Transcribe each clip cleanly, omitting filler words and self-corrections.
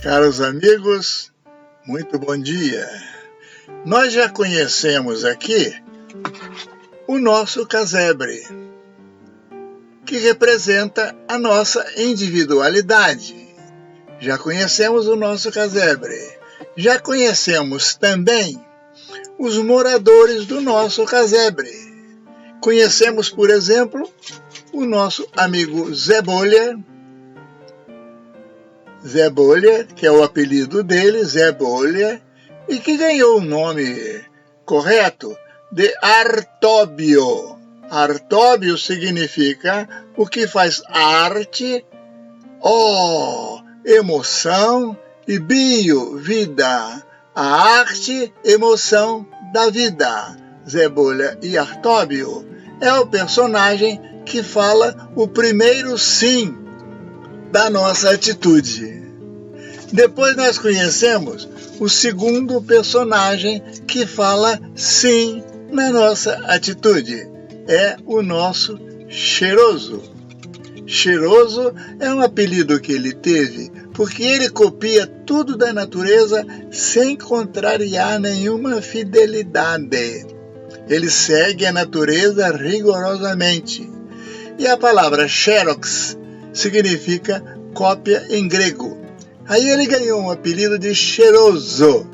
Caros amigos, muito bom dia. Nós já conhecemos aqui o nosso casebre, que representa a nossa individualidade. Já conhecemos o nosso casebre. Já conhecemos também os moradores do nosso casebre. Conhecemos, por exemplo, o nosso amigo Zé Bolha, que é o apelido dele, Zé Bolha, e que ganhou o nome correto de Artóbio. Artóbio significa o que faz arte, emoção, e bio, vida. A arte, emoção da vida. Zé Bolha e Artóbio é o personagem que fala o primeiro sim da nossa atitude. Depois nós conhecemos o segundo personagem que fala sim na nossa atitude. É o nosso Cheiroso. Cheiroso é um apelido que ele teve porque ele copia tudo da natureza sem contrariar nenhuma fidelidade. Ele segue a natureza rigorosamente. E a palavra xerox significa cópia em grego. Aí ele ganhou um apelido de Cheiroso.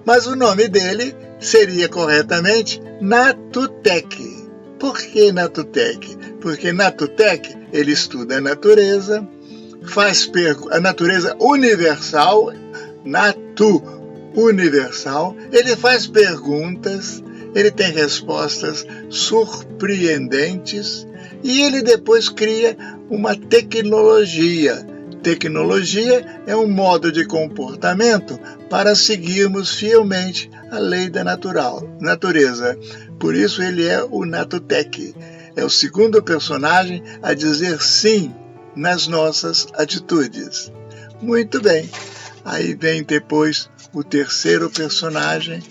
Mas o nome dele seria corretamente Natutec. Por que Natutec? Porque Natutec, ele estuda a natureza, a natureza universal, universal, ele faz perguntas, ele tem respostas surpreendentes e ele depois cria uma tecnologia. Tecnologia é um modo de comportamento para seguirmos fielmente a lei da natureza. Por isso ele é o Natutec. É o segundo personagem a dizer sim nas nossas atitudes. Muito bem. Aí vem depois o terceiro personagem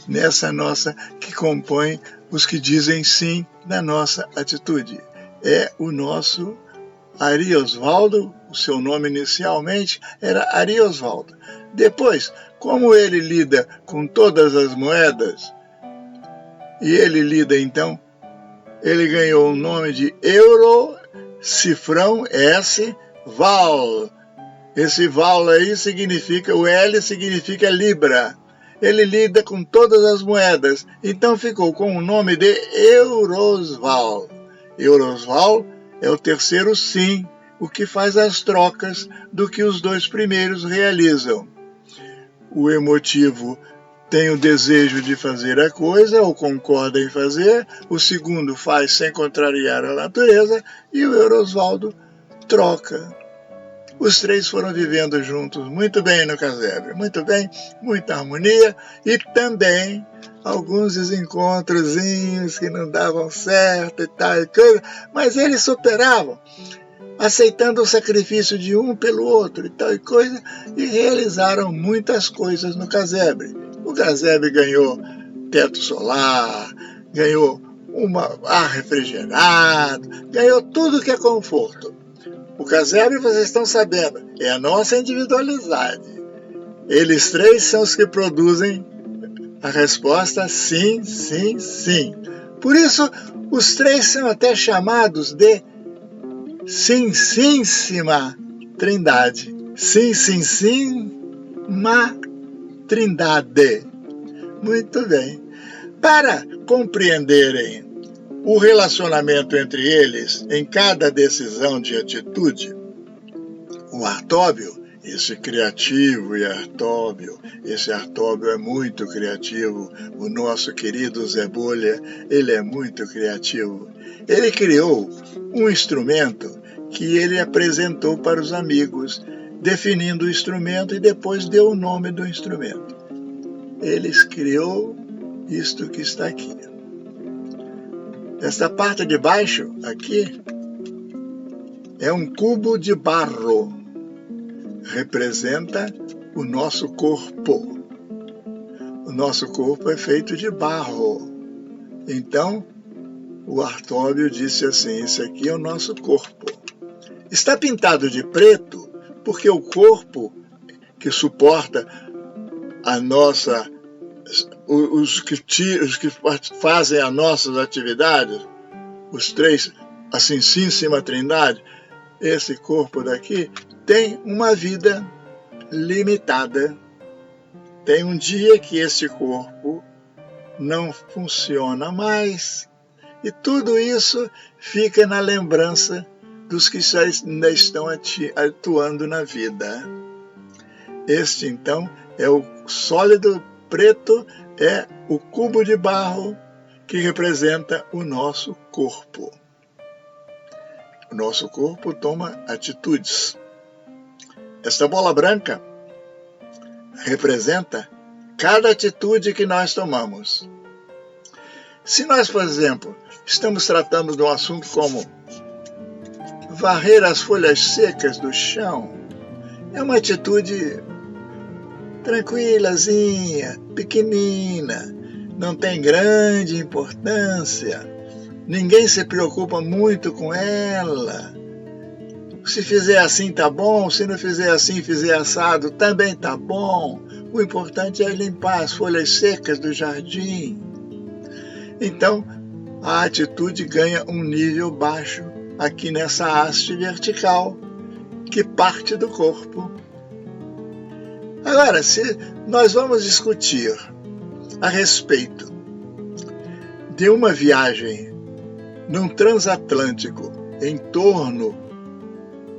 nessa nossa que compõe os que dizem sim na nossa atitude. É o nosso Ari Osvaldo. O seu nome inicialmente era Ari Osvaldo. Depois, como ele lida com todas as moedas, e ele lida então, ele ganhou o nome de Euro Cifrão S Val. Esse Val aí significa, o L significa Libra. Ele lida com todas as moedas, então ficou com o nome de Eurosval. Eurosval é o terceiro sim, o que faz as trocas do que os dois primeiros realizam. O emotivo tem o desejo de fazer a coisa, ou concorda em fazer, o segundo faz sem contrariar a natureza, e o Eurosvaldo troca. Os três foram vivendo juntos muito bem no casebre, muito bem, muita harmonia, e também alguns desencontrozinhos que não davam certo e tal e coisa, mas eles superavam, aceitando o sacrifício de um pelo outro e tal e coisa, e realizaram muitas coisas no casebre. O casebre ganhou teto solar, ganhou ar refrigerado, ganhou tudo que é conforto. O casebre, vocês estão sabendo, é a nossa individualidade. Eles três são os que produzem a resposta sim, sim, sim. Por isso, os três são até chamados de Sinsíssima Trindade. Sinsíssima Trindade. Muito bem. Para compreenderem o relacionamento entre eles em cada decisão de atitude, o Artóbio, esse criativo e Artóbio, esse Artóbio é muito criativo, o nosso querido Zé Bolha, ele é muito criativo. Ele criou um instrumento que ele apresentou para os amigos, definindo o instrumento e depois deu o nome do instrumento. Ele criou isto que está aqui. Esta parte de baixo, aqui, é um cubo de barro. Representa o nosso corpo. O nosso corpo é feito de barro. Então, o Artóbio disse assim, esse aqui é o nosso corpo. Está pintado de preto porque o corpo que suporta a nossa, os que fazem as nossas atividades, os três, a Santíssima Trindade, esse corpo daqui tem uma vida limitada. Tem um dia que esse corpo não funciona mais, e tudo isso fica na lembrança dos que ainda estão atuando na vida. Este, então, é o sólido preto, é o cubo de barro que representa o nosso corpo. O nosso corpo toma atitudes. Esta bola branca representa cada atitude que nós tomamos. Se nós, por exemplo, estamos tratando de um assunto como varrer as folhas secas do chão, é uma atitude tranquilazinha, pequenina, não tem grande importância, ninguém se preocupa muito com ela. Se fizer assim tá bom, se não fizer assim, fizer assado, também tá bom. O importante é limpar as folhas secas do jardim. Então, a atitude ganha um nível baixo aqui nessa haste vertical que parte do corpo. Agora, se nós vamos discutir a respeito de uma viagem num transatlântico em torno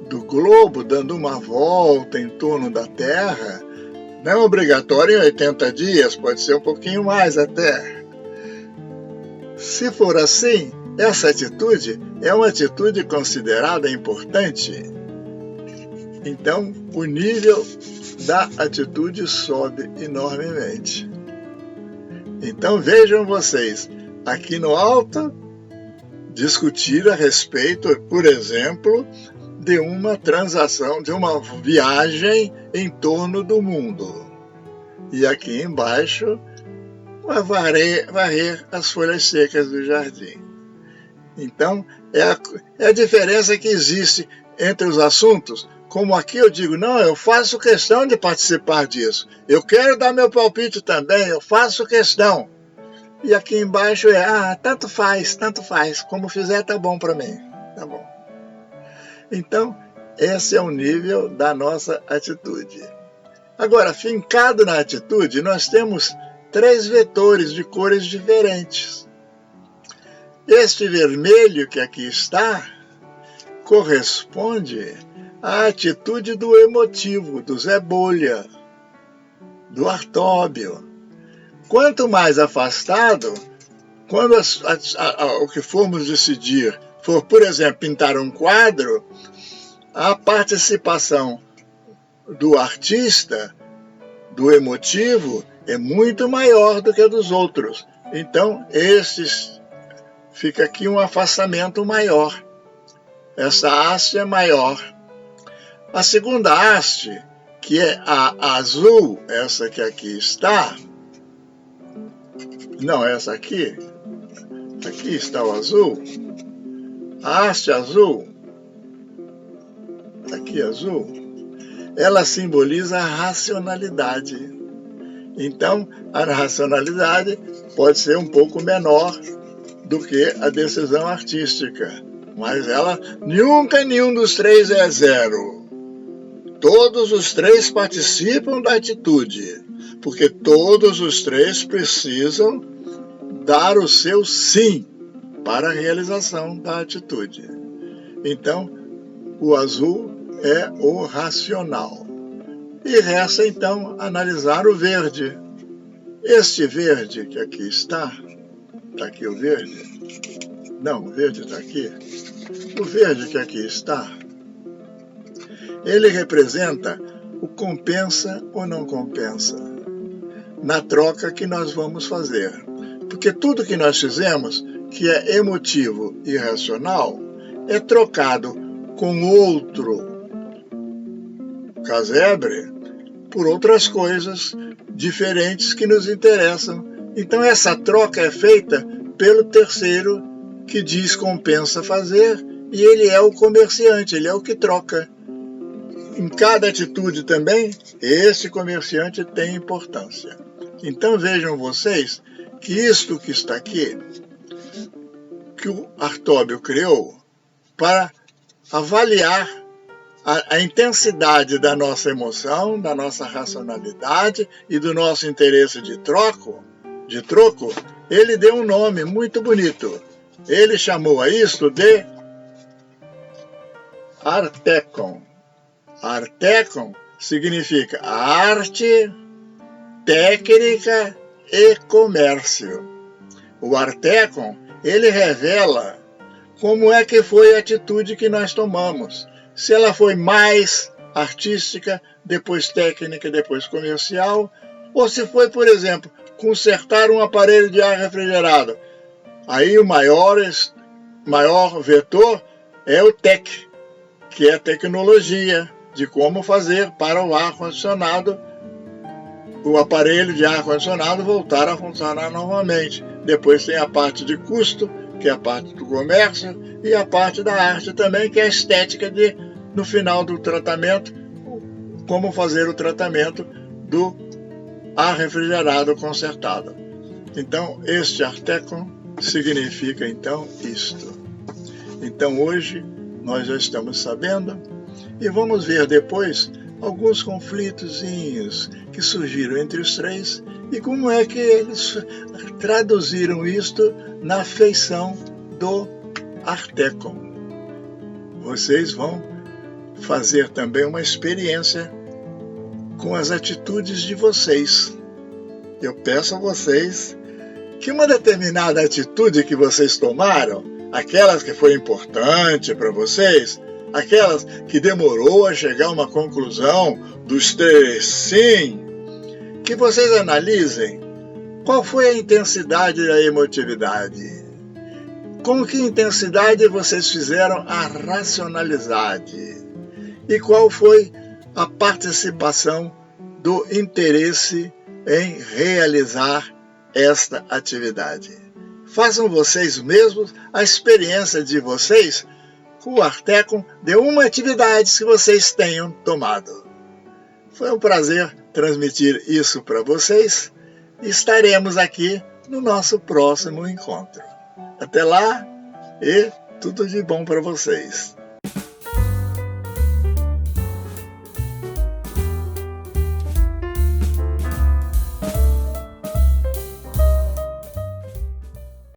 do globo, dando uma volta em torno da Terra, não é obrigatório em 80 dias, pode ser um pouquinho mais até. Se for assim, essa atitude é uma atitude considerada importante. Então, o nível da atitude sobe enormemente. Então, vejam vocês, aqui no alto, discutir a respeito, por exemplo, de uma transação, de uma viagem em torno do mundo. E aqui embaixo, varrer as folhas secas do jardim. Então, é a diferença que existe entre os assuntos. Como aqui eu digo, não, eu faço questão de participar disso. Eu quero dar meu palpite também, eu faço questão. E aqui embaixo tanto faz. Como fizer, tá bom para mim. Tá bom. Então, esse é o nível da nossa atitude. Agora, fincado na atitude, nós temos 3 vetores de cores diferentes. Este vermelho que aqui está corresponde à atitude do emotivo, do Zé Bolha, do Artóbio. Quanto mais afastado, quando o que formos decidir for, por exemplo, pintar um quadro, a participação do artista, do emotivo, é muito maior do que a dos outros. Então, fica aqui um afastamento maior. Essa haste é maior. A segunda haste, que é a azul, essa que aqui está, não, essa aqui está o azul, a haste azul, aqui azul, ela simboliza a racionalidade. Então, a racionalidade pode ser um pouco menor do que a decisão artística, mas nunca nenhum dos 3 é 0. Todos os 3 participam da atitude, porque todos os 3 precisam dar o seu sim para a realização da atitude. Então, o azul é o racional. E resta, então, analisar o verde. Este verde que aqui está aqui o verde? Não, o verde está aqui. O verde que aqui está, ele representa o compensa ou não compensa na troca que nós vamos fazer. Porque tudo que nós fizemos, que é emotivo e racional, é trocado com outro casebre por outras coisas diferentes que nos interessam. Então essa troca é feita pelo terceiro que diz compensa fazer, e ele é o comerciante, ele é o que troca. em cada atitude também, esse comerciante tem importância. Então vejam vocês que isto que está aqui, que o Artóbio criou para avaliar a intensidade da nossa emoção, da nossa racionalidade e do nosso interesse de troco, ele deu um nome muito bonito. Ele chamou a isto de Artekon. Artekon significa arte, técnica e comércio. O Artekon, ele revela como é que foi a atitude que nós tomamos. Se ela foi mais artística, depois técnica, depois comercial, ou se foi, por exemplo, consertar um aparelho de ar refrigerado. Aí o maior vetor é o TEC, que é a tecnologia de como fazer para o ar-condicionado, o aparelho de ar-condicionado voltar a funcionar novamente. Depois tem a parte de custo, que é a parte do comércio, e a parte da arte também, que é a estética de, no final do tratamento, como fazer o tratamento do ar refrigerado consertado. Então, este Artekon significa, então, isto. Então, hoje, nós já estamos sabendo, e vamos ver depois alguns conflitozinhos que surgiram entre os três e como é que eles traduziram isto na feição do Artekon. Vocês vão fazer também uma experiência com as atitudes de vocês. Eu peço a vocês que uma determinada atitude que vocês tomaram, aquelas que foi importante para vocês, aquelas que demorou a chegar a uma conclusão dos 3 sim, que vocês analisem qual foi a intensidade da emotividade, com que intensidade vocês fizeram a racionalidade e qual foi a participação do interesse em realizar esta atividade. Façam vocês mesmos a experiência de vocês com o Artekon de uma atividade que vocês tenham tomado. Foi um prazer transmitir isso para vocês e estaremos aqui no nosso próximo encontro. Até lá e tudo de bom para vocês.